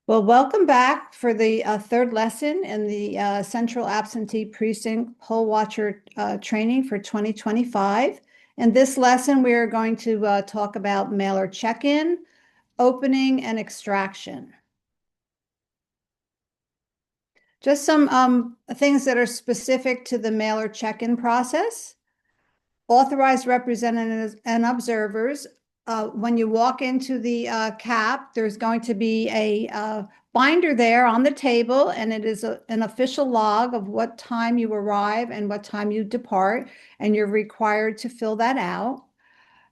Well, welcome back for the third lesson in the Central Absentee Precinct Poll Watcher training for 2025. In this lesson, we are going to talk about mailer check-in, opening, and extraction. Just some things that are specific to the mailer check-in process. Authorized representatives and observers. When you walk into the CAP, there's going to be a binder there on the table, and it is an official log of what time you arrive and what time you depart, and you're required to fill that out.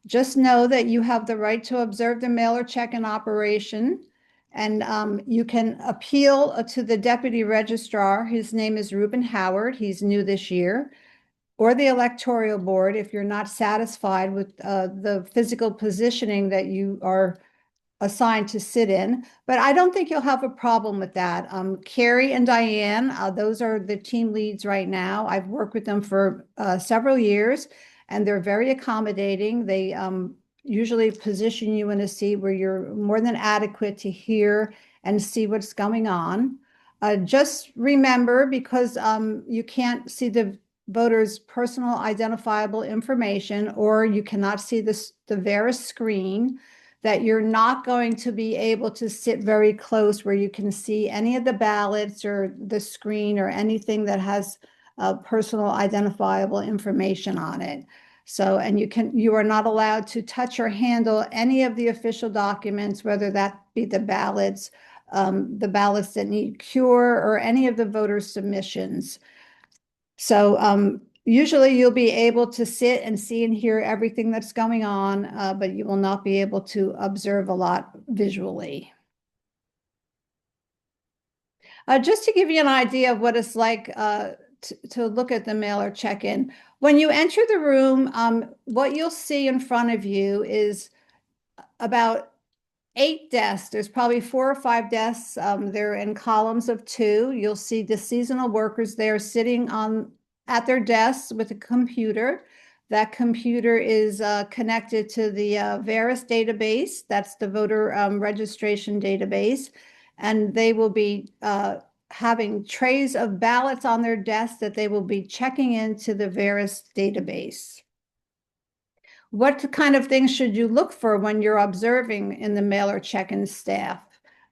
Just know that you have the right to observe the mailer check-in operation, and you can appeal to the deputy registrar. His name is Reuben Howard. He's new this year, or the electoral board if you're not satisfied with the physical positioning that you are assigned to sit in. But I don't think you'll have a problem with that. Carrie and Diane, those are the team leads right now. I've worked with them for several years, and they're very accommodating. They usually position you in a seat where you're more than adequate to hear and see what's going on. Just remember, because you can't see the voters' personal identifiable information, or you cannot see the Veris screen, that you're not going to be able to sit very close where you can see any of the ballots or the screen or anything that has personal identifiable information on it. So, and you are not allowed to touch or handle any of the official documents, whether that be the ballots that need cure, or any of the voter submissions. So usually you'll be able to sit and see and hear everything that's going on, but you will not be able to observe a lot visually. Just to give you an idea of what it's like to look at the mailer check-in. When you enter the room, what you'll see in front of you is about 8 desks. There's probably 4 or 5 desks. They're in columns of 2. You'll see the seasonal workers there sitting at their desks with a computer. That computer is connected to the Veris database. That's the voter registration database. And they will be having trays of ballots on their desks that they will be checking into the Veris database. What kind of things should you look for when you're observing in the mailer check-in staff?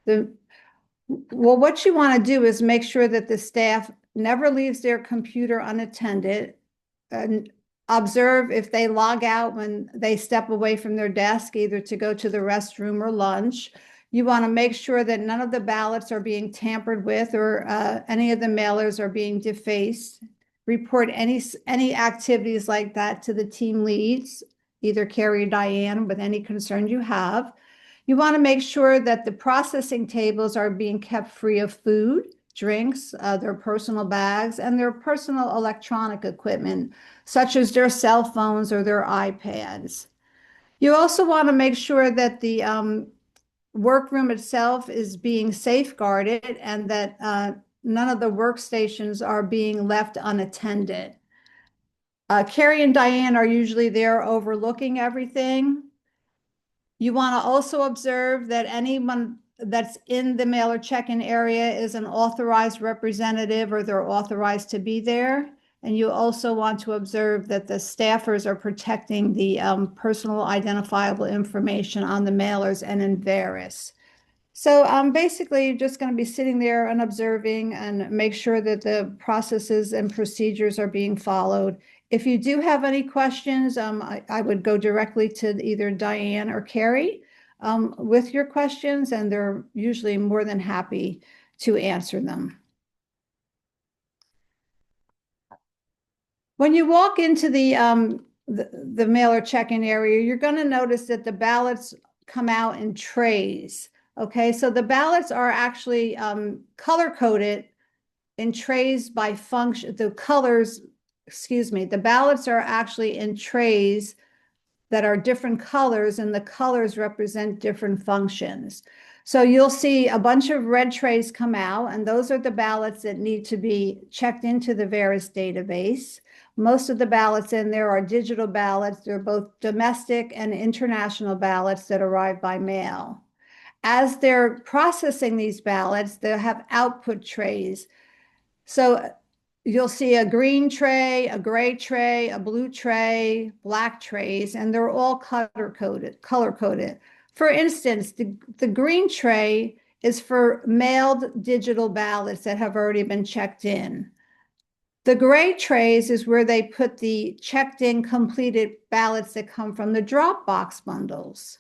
Well, what you want to do is make sure that the staff never leaves their computer unattended, and observe if they log out when they step away from their desk, either to go to the restroom or lunch. You want to make sure that none of the ballots are being tampered with, or any of the mailers are being defaced. Report any activities like that to the team leads, either Carrie or Diane, with any concern you have. You want to make sure that the processing tables are being kept free of food, drinks, their personal bags, and their personal electronic equipment, such as their cell phones or their iPads. You also want to make sure that the workroom itself is being safeguarded, and that none of the workstations are being left unattended. Carrie and Diane are usually there overlooking everything. You want to also observe that anyone that's in the mailer check-in area is an authorized representative, or they're authorized to be there. And you also want to observe that the staffers are protecting the personal identifiable information on the mailers and in Veris. So basically, you're just going to be sitting there and observing, and make sure that the processes and procedures are being followed. If you do have any questions, I would go directly to either Diane or Carrie with your questions, and they're usually more than happy to answer them. When you walk into the mailer check-in area, you're going to notice that the ballots come out in trays. Okay, so the ballots are actually color-coded in trays by function. The ballots are actually in trays that are different colors, and the colors represent different functions. So you'll see a bunch of red trays come out, and those are the ballots that need to be checked into the Veris database. Most of the ballots in there are digital ballots. They're both domestic and international ballots that arrive by mail. as they're processing these ballots, they'll have output trays. So you'll see a green tray, a gray tray, a blue tray, black trays, and they're all color coded. For instance, the green tray is for mailed digital ballots that have already been checked in. The gray trays is where they put the checked in completed ballots that come from the Dropbox bundles.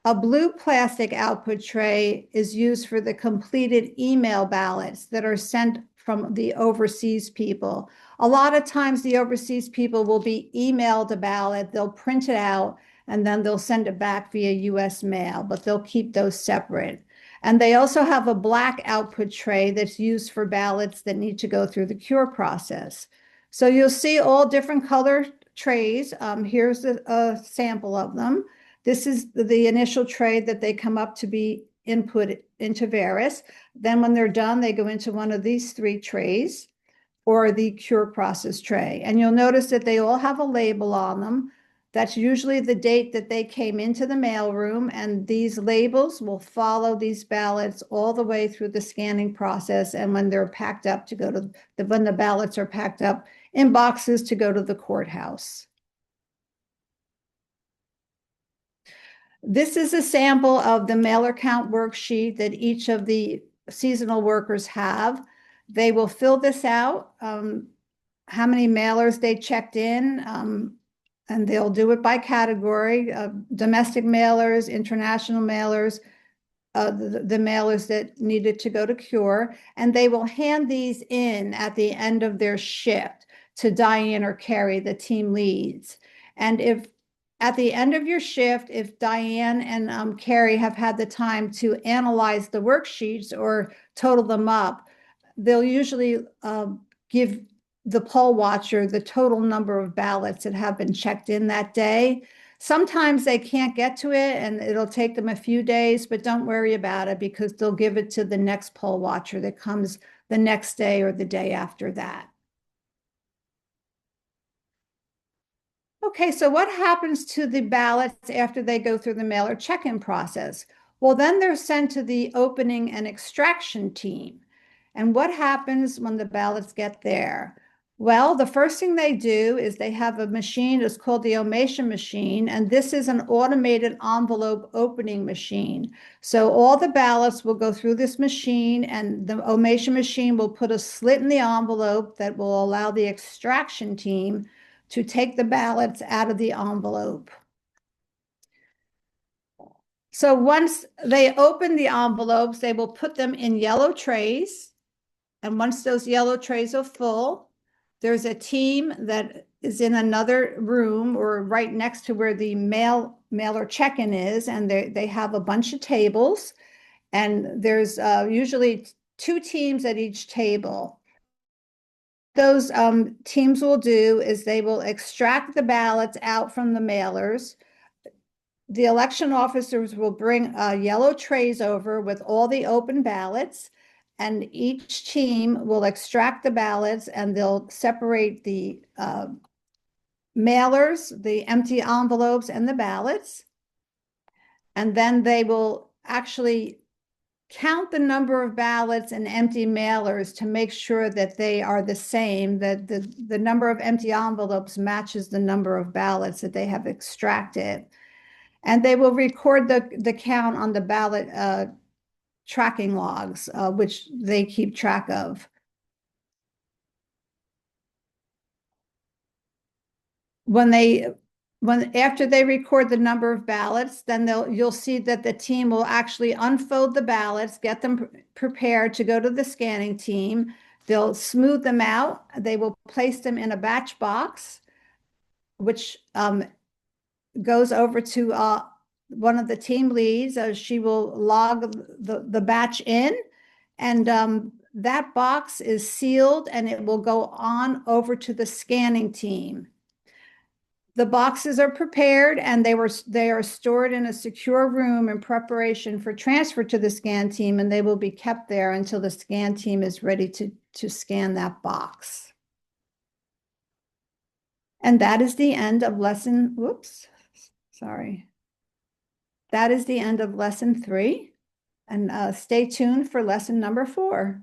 A blue plastic output tray is used for the completed email ballots that are sent from the overseas people. A lot of times the overseas people will be emailed a ballot, they'll print it out, and then they'll send it back via US mail, but they'll keep those separate. And they also have a black output tray that's used for ballots that need to go through the cure process. So you'll see all different color trays. Here's a sample of them. This is the initial tray that they come up to be input into Veris. Then when they're done, they go into one of these three trays or the cure process tray. And you'll notice that they all have a label on them. That's usually the date that they came into the mailroom, and these labels will follow these ballots all the way through the scanning process. And when they're packed up to go to when the ballots are packed up in boxes to go to the courthouse. This is a sample of the mailer count worksheet that each of the seasonal workers have. They will fill this out, how many mailers they checked in, and they'll do it by category, domestic mailers, international mailers, the mailers that needed to go to cure, and they will hand these in at the end of their shift to Diane or Carrie, the team leads. And if at the end of your shift, if Diane and Carrie have had the time to analyze the worksheets or total them up, they'll usually give the poll watcher the total number of ballots that have been checked in that day. Sometimes they can't get to it and it'll take them a few days, but don't worry about it because they'll give it to the next poll watcher that comes the next day or the day after that. Okay, so what happens to the ballots after they go through the mailer check-in process? Well, then they're sent to the opening and extraction team. And what happens when the ballots get there? Well, the first thing they do is they have a machine, it's called the Omation machine, and this is an automated envelope opening machine. So all the ballots will go through this machine, and the Omation machine will put a slit in the envelope that will allow the extraction team to take the ballots out of the envelope. So once they open the envelopes, they will put them in yellow trays. And once those yellow trays are full, there's a team that is in another room or right next to where the mailer check-in is. And they have a bunch of tables. And there's usually two teams at each table. Those teams will do is they will extract the ballots out from the mailers. The election officers will bring yellow trays over with all the open ballots, and each team will extract the ballots and they'll separate the mailers, the empty envelopes, and the ballots. And then they will actually count the number of ballots and empty mailers to make sure that they are the same, that the number of empty envelopes matches the number of ballots that they have extracted. And they will record the count on the ballot tracking logs, which they keep track of. After they record the number of ballots, then you'll see that the team will actually unfold the ballots, get them prepared to go to the scanning team. They'll smooth them out. They will place them in a batch box, which goes over to one of the team leads. She will log the batch in, and that box is sealed and it will go on over to the scanning team. The boxes are prepared and they are stored in a secure room in preparation for transfer to the scan team, and they will be kept there until the scan team is ready to scan that box. And that is the end of lesson, whoops, sorry. That is the end of lesson 3. And stay tuned for lesson number 4.